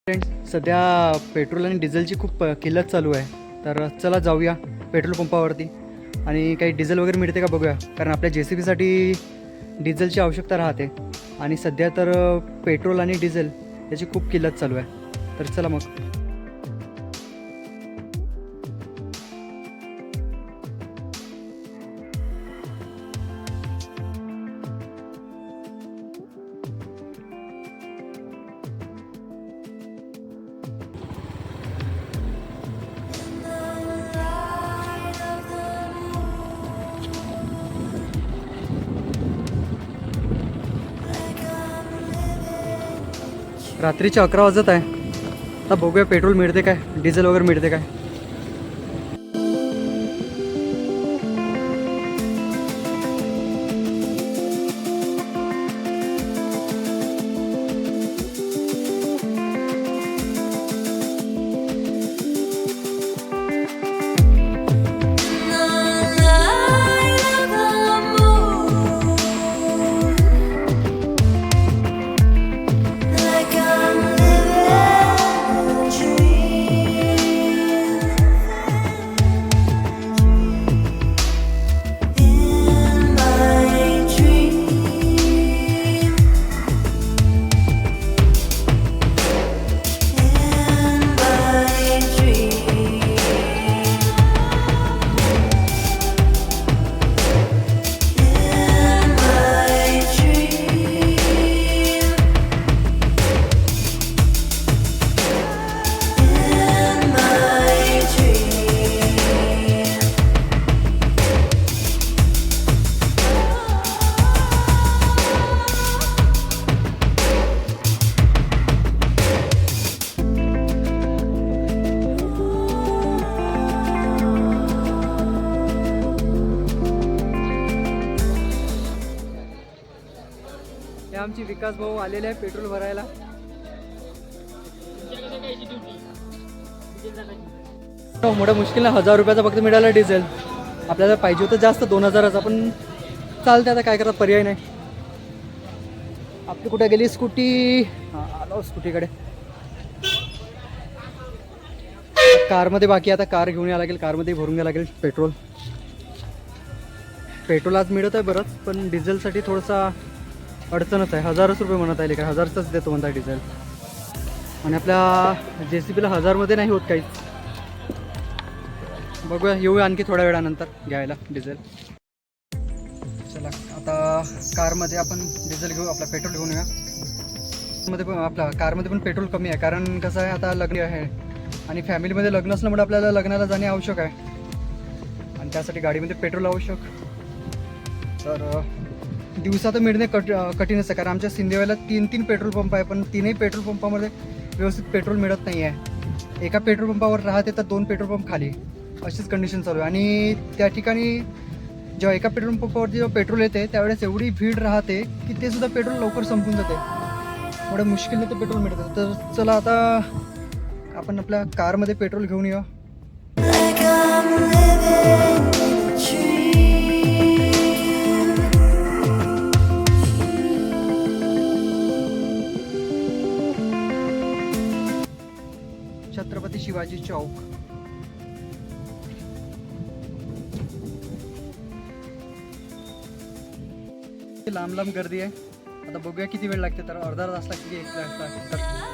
Friends, सध्या petrol आणि डिझेलची खूप किल्लत चालू आहे. तर चला जाऊया पेट्रोल पंपावरती आणि काही डिझेल वगैरे मिळते का बघूया. कारण आपल्या JCBसाठी डिझेलची आवश्यकता राहते आणि सध्या तर पेट्रोल आणि डिझेल याची खूप किल्लत चालू आहे. तर चला मग. रात्रीचे 11 वाजत आहे. आता बघूया पेट्रोल मिळते काय, डिझेल वगैरे मिळते काय. हे आमची विकास भाऊ आलेले आहे पेट्रोल भरायला. मोठ्या मुश्किल 1000 रुपयाचा फक्त मिळाला डिझेल. आपल्याला पाहिजे होतं जास्त 2000चा, पण चालते आता काय करतात, पर्याय नाही. आपली कुठे गेली स्कूटी. आलो स्कूटीकडे. कारमध्ये बाकी, आता कार घेऊन यावं लागेल, कारमध्ये भरून घ्यावं लागेल पेट्रोल. पेट्रोल आज मिळत आहे बरंच, पण डिझेलसाठी थोडासा अडचणच आहे. 1000 रुपये म्हणत आहे का, 1000चाच देतो म्हणता डिझेल. आणि आपल्या JCBला 1000मध्ये नाही होत काहीच. बघूया, येऊया आणखी थोड्या वेळानंतर घ्यायला डिझेल. चला आता कारमध्ये आपण डिझेल घेऊ, आपला पेट्रोल घेऊन येऊया. मध्ये पण आपल्या कारमध्ये पण पेट्रोल कमी आहे, कारण कसं आहे आता लग्न आहे आणि फॅमिलीमध्ये लग्न असल्यामुळे आपल्याला लग्नाला जाणे आवश्यक आहे आणि त्यासाठी गाडीमध्ये पेट्रोल आवश्यक. तर दिवसात मिळणे कठीणच आहे, कारण आमच्या सिंदेवाला 3 पेट्रोल पंप आहे, पण 3ही पेट्रोल पंपामध्ये व्यवस्थित पेट्रोल मिळत नाही आहे. एका पेट्रोल पंपावर राहते तर 2 पेट्रोल पंप खाली, अशीच कंडिशन चालू आहे. आणि त्या ठिकाणी जेव्हा एका पेट्रोल पंपावरती जेव्हा पेट्रोल येते त्यावेळेस एवढी भीड राहते की ते सुद्धा पेट्रोल लवकर संपून जाते. थोड्या मुश्किलने ते पेट्रोल मिळतं. तर चला आता आपण आपल्या कारमध्ये पेट्रोल घेऊन येऊ. छत्रपती शिवाजी चौक. लांब लांब गर्दी आहे. आता बघूया किती वेळ लागते. तर अर्धा तास लागते की 1 तास लागते.